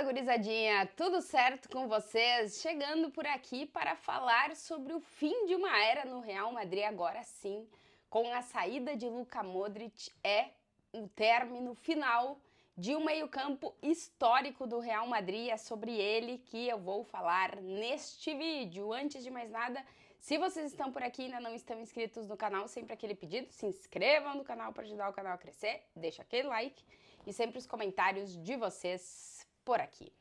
Fala, gurizadinha! Tudo certo com vocês? Chegando por aqui para falar sobre o fim de uma era no Real Madrid, agora sim, com a saída de Luka Modric, o término final de um meio-campo histórico do Real Madrid. É sobre ele que eu vou falar neste vídeo. Antes de mais nada, se vocês estão por aqui e ainda não estão inscritos no canal, sempre aquele pedido, se inscrevam no canal para ajudar o canal a crescer, deixa aquele like e sempre os comentários de vocês por aqui.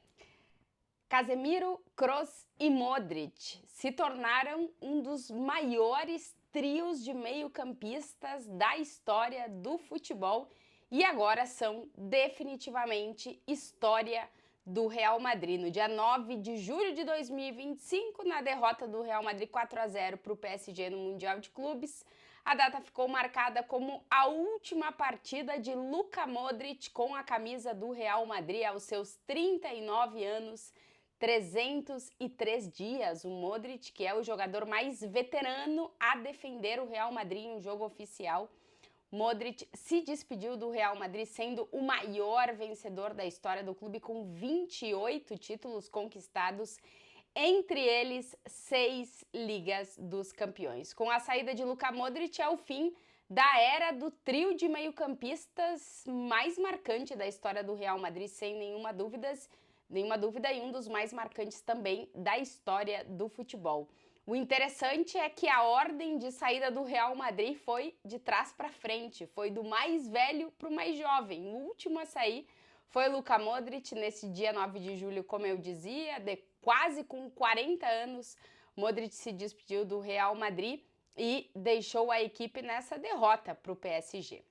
Casemiro, Kroos e Modric se tornaram um dos maiores trios de meio-campistas da história do futebol e agora são definitivamente história do Real Madrid. No dia 9 de julho de 2025, na derrota do Real Madrid 4-0 para o PSG no Mundial de Clubes, a data ficou marcada como a última partida de Luka Modric com a camisa do Real Madrid aos seus 39 anos, 303 dias. O Modric, que é o jogador mais veterano a defender o Real Madrid em um jogo oficial, Modric se despediu do Real Madrid sendo o maior vencedor da história do clube, com 28 títulos conquistados, entre eles 6 Ligas dos Campeões. Com a saída de Luka Modric é o fim da era do trio de meio-campistas mais marcante da história do Real Madrid, sem nenhuma dúvida, e um dos mais marcantes também da história do futebol. O interessante é que a ordem de saída do Real Madrid foi de trás para frente, foi do mais velho para o mais jovem. O último a sair foi Luka Modric nesse dia 9 de julho, como eu dizia, quase com 40 anos. Modric se despediu do Real Madrid e deixou a equipe nessa derrota para o PSG.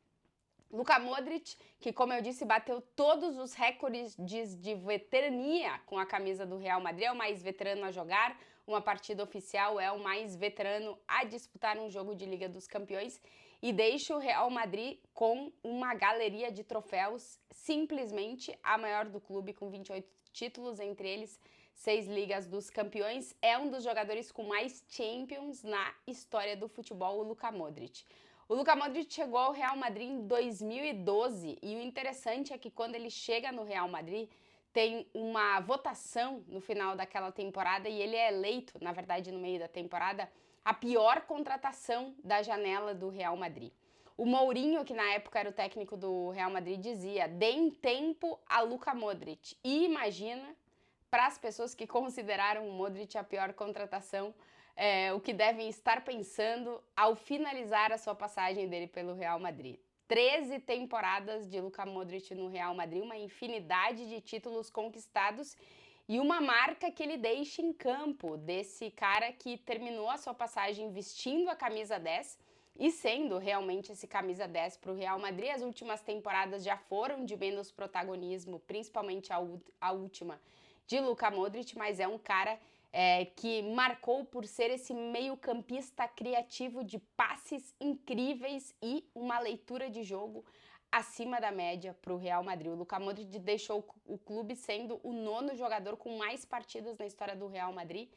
Luka Modric, que, como eu disse, bateu todos os recordes de veterania com a camisa do Real Madrid, é o mais veterano a jogar uma partida oficial, é o mais veterano a disputar um jogo de Liga dos Campeões e deixa o Real Madrid com uma galeria de troféus, simplesmente a maior do clube, com 28 títulos, entre eles 6 Ligas dos Campeões. É um dos jogadores com mais Champions na história do futebol, o Luka Modric. O Luka Modric chegou ao Real Madrid em 2012 e o interessante é que quando ele chega no Real Madrid, tem uma votação no final daquela temporada e ele é eleito, na verdade, no meio da temporada, a pior contratação da janela do Real Madrid. O Mourinho, que na época era o técnico do Real Madrid, dizia: deem tempo a Luka Modric. E imagina, para as pessoas que consideraram o Modric a pior contratação, o que devem estar pensando ao finalizar a sua passagem dele pelo Real Madrid. 13 temporadas de Luka Modric no Real Madrid, uma infinidade de títulos conquistados e uma marca que ele deixa em campo, desse cara que terminou a sua passagem vestindo a camisa 10 e sendo realmente esse camisa 10 para o Real Madrid. As últimas temporadas já foram de menos protagonismo, principalmente a última de Luka Modric, mas é um cara que marcou por ser esse meio-campista criativo de passes incríveis e uma leitura de jogo acima da média para o Real Madrid. O Luka Modric deixou o clube sendo o 9º jogador com mais partidas na história do Real Madrid,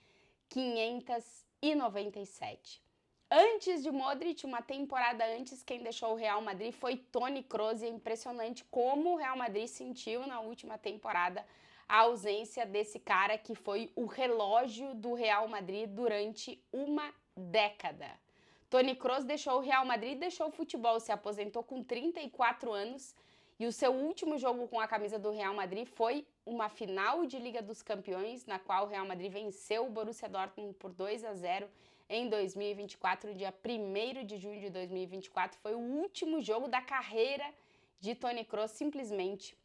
597. Antes de Modric, uma temporada antes, quem deixou o Real Madrid foi Toni Kroos, e é impressionante como o Real Madrid sentiu na última temporada a ausência desse cara que foi o relógio do Real Madrid durante uma década. Toni Kroos deixou o Real Madrid, deixou o futebol, se aposentou com 34 anos e o seu último jogo com a camisa do Real Madrid foi uma final de Liga dos Campeões, na qual o Real Madrid venceu o Borussia Dortmund por 2-0 em 2024, no dia 1º de junho de 2024. Foi o último jogo da carreira de Toni Kroos, simplesmente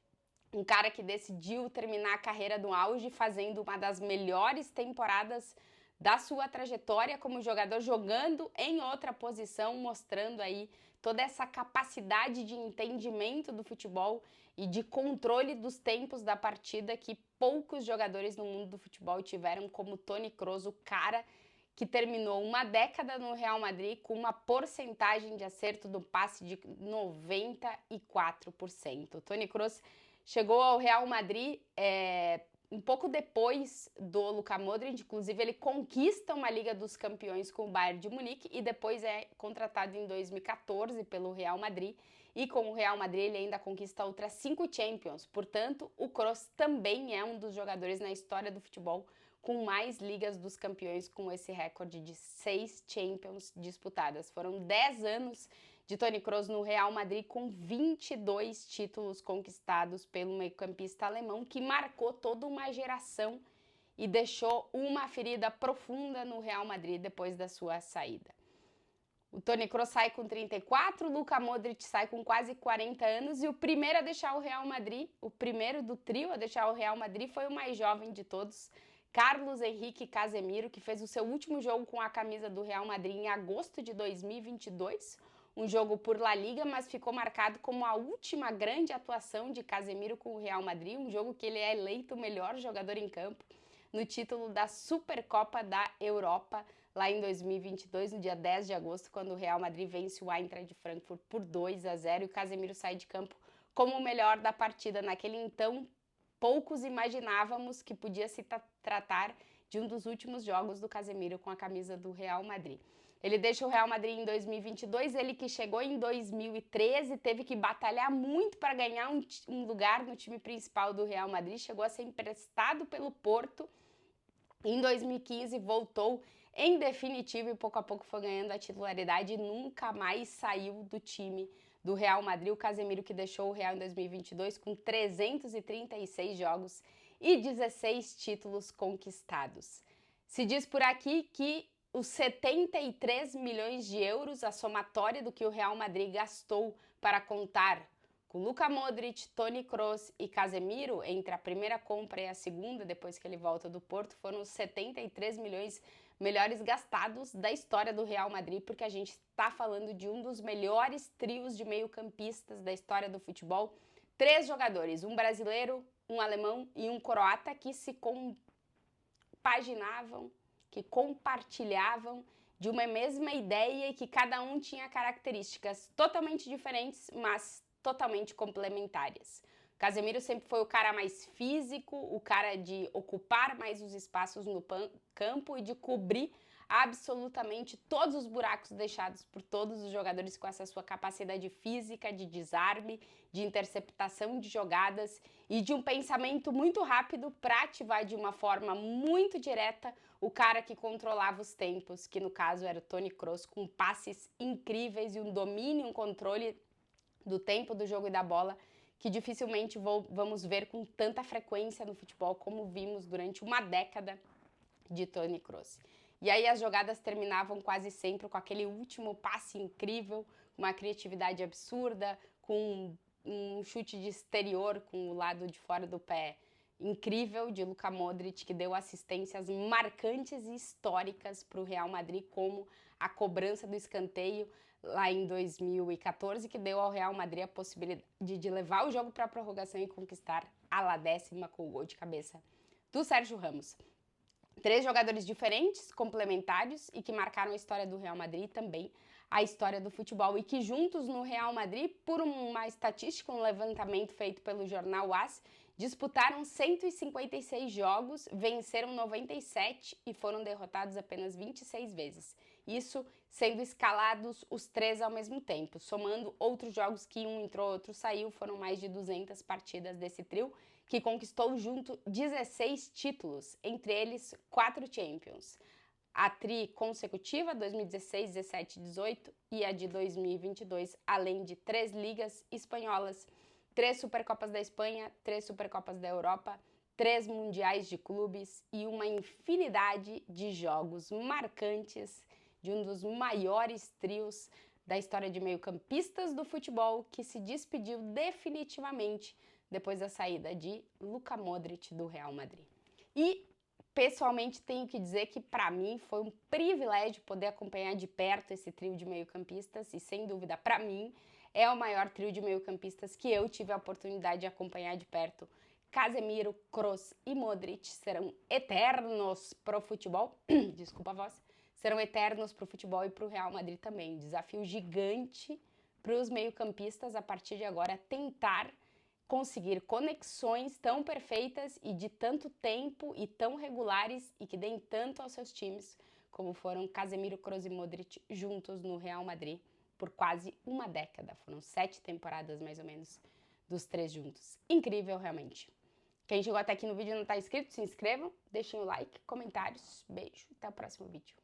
um cara que decidiu terminar a carreira no auge, fazendo uma das melhores temporadas da sua trajetória como jogador, jogando em outra posição, mostrando aí toda essa capacidade de entendimento do futebol e de controle dos tempos da partida que poucos jogadores no mundo do futebol tiveram, como Toni Kroos, o cara que terminou uma década no Real Madrid com uma porcentagem de acerto do passe de 94%. Toni Kroos chegou ao Real Madrid um pouco depois do Luka Modric, inclusive ele conquista uma Liga dos Campeões com o Bayern de Munique e depois é contratado em 2014 pelo Real Madrid e com o Real Madrid ele ainda conquista outras 5 Champions. Portanto, o Kroos também é um dos jogadores na história do futebol com mais ligas dos campeões, com esse recorde de 6 Champions disputadas. Foram 10 anos de Toni Kroos no Real Madrid, com 22 títulos conquistados pelo meio-campista alemão, que marcou toda uma geração e deixou uma ferida profunda no Real Madrid depois da sua saída. O Toni Kroos sai com 34, o Luka Modric sai com quase 40 anos e o primeiro a deixar o Real Madrid, o primeiro do trio a deixar o Real Madrid foi o mais jovem de todos, Carlos Henrique Casemiro, que fez o seu último jogo com a camisa do Real Madrid em agosto de 2022, um jogo por La Liga, mas ficou marcado como a última grande atuação de Casemiro com o Real Madrid, um jogo que ele é eleito o melhor jogador em campo no título da Supercopa da Europa, lá em 2022, no dia 10 de agosto, quando o Real Madrid vence o Eintracht de Frankfurt por 2-0 e o Casemiro sai de campo como o melhor da partida. Naquele então, poucos imaginávamos que podia se tratar de um dos últimos jogos do Casemiro com a camisa do Real Madrid. Ele deixa o Real Madrid em 2022, ele que chegou em 2013, teve que batalhar muito para ganhar um lugar no time principal do Real Madrid, chegou a ser emprestado pelo Porto. Em 2015 voltou em definitivo e pouco a pouco foi ganhando a titularidade e nunca mais saiu do time do Real Madrid. O Casemiro que deixou o Real em 2022 com 336 jogos e 16 títulos conquistados. Se diz por aqui que os 73 milhões de euros, a somatória do que o Real Madrid gastou para contar com Luka Modric, Toni Kroos e Casemiro, entre a primeira compra e a segunda, depois que ele volta do Porto, foram os 73 milhões melhores gastados da história do Real Madrid, porque a gente está falando de um dos melhores trios de meio-campistas da história do futebol. 3 jogadores, um brasileiro, um alemão e um croata, que se compaginavam, que compartilhavam de uma mesma ideia e que cada um tinha características totalmente diferentes, mas totalmente complementares. Casemiro sempre foi o cara mais físico, o cara de ocupar mais os espaços no campo e de cobrir absolutamente todos os buracos deixados por todos os jogadores com essa sua capacidade física de desarme, de interceptação de jogadas e de um pensamento muito rápido para ativar de uma forma muito direta o cara que controlava os tempos, que no caso era o Toni Kroos, com passes incríveis e um domínio, um controle do tempo do jogo e da bola que dificilmente vamos ver com tanta frequência no futebol como vimos durante uma década de Toni Kroos. E aí as jogadas terminavam quase sempre com aquele último passe incrível, uma criatividade absurda, com um chute de exterior com o lado de fora do pé incrível de Luka Modric, que deu assistências marcantes e históricas para o Real Madrid, como a cobrança do escanteio lá em 2014, que deu ao Real Madrid a possibilidade de levar o jogo para a prorrogação e conquistar a La Décima com o gol de cabeça do Sérgio Ramos. 3 jogadores diferentes, complementares e que marcaram a história do Real Madrid e também a história do futebol e que juntos no Real Madrid, por uma estatística, um levantamento feito pelo jornal AS, disputaram 156 jogos, venceram 97 e foram derrotados apenas 26 vezes. Isso sendo escalados os 3 ao mesmo tempo. Somando outros jogos que um entrou, outro saiu, foram mais de 200 partidas desse trio, que conquistou junto 16 títulos, entre eles 4 Champions. A tri consecutiva, 2016, 17 e 18, e a de 2022, além de 3 ligas espanholas, 3 Supercopas da Espanha, 3 Supercopas da Europa, 3 Mundiais de Clubes e uma infinidade de jogos marcantes de um dos maiores trios da história de meio-campistas do futebol, que se despediu definitivamente depois da saída de Luka Modric do Real Madrid. E, pessoalmente, tenho que dizer que, para mim, foi um privilégio poder acompanhar de perto esse trio de meio-campistas e, sem dúvida, para mim, é o maior trio de meio-campistas que eu tive a oportunidade de acompanhar de perto. Casemiro, Kroos e Modric serão eternos pro futebol. Desculpa a voz. Serão eternos pro futebol e pro Real Madrid também. Desafio gigante para os meio-campistas, a partir de agora, tentar conseguir conexões tão perfeitas e de tanto tempo e tão regulares e que deem tanto aos seus times como foram Casemiro, Kroos e Modric juntos no Real Madrid por quase uma década. Foram 7 temporadas, mais ou menos, dos três juntos. Incrível, realmente. Quem chegou até aqui no vídeo e não está inscrito, se inscrevam, deixem o like, comentários. Beijo, até o próximo vídeo.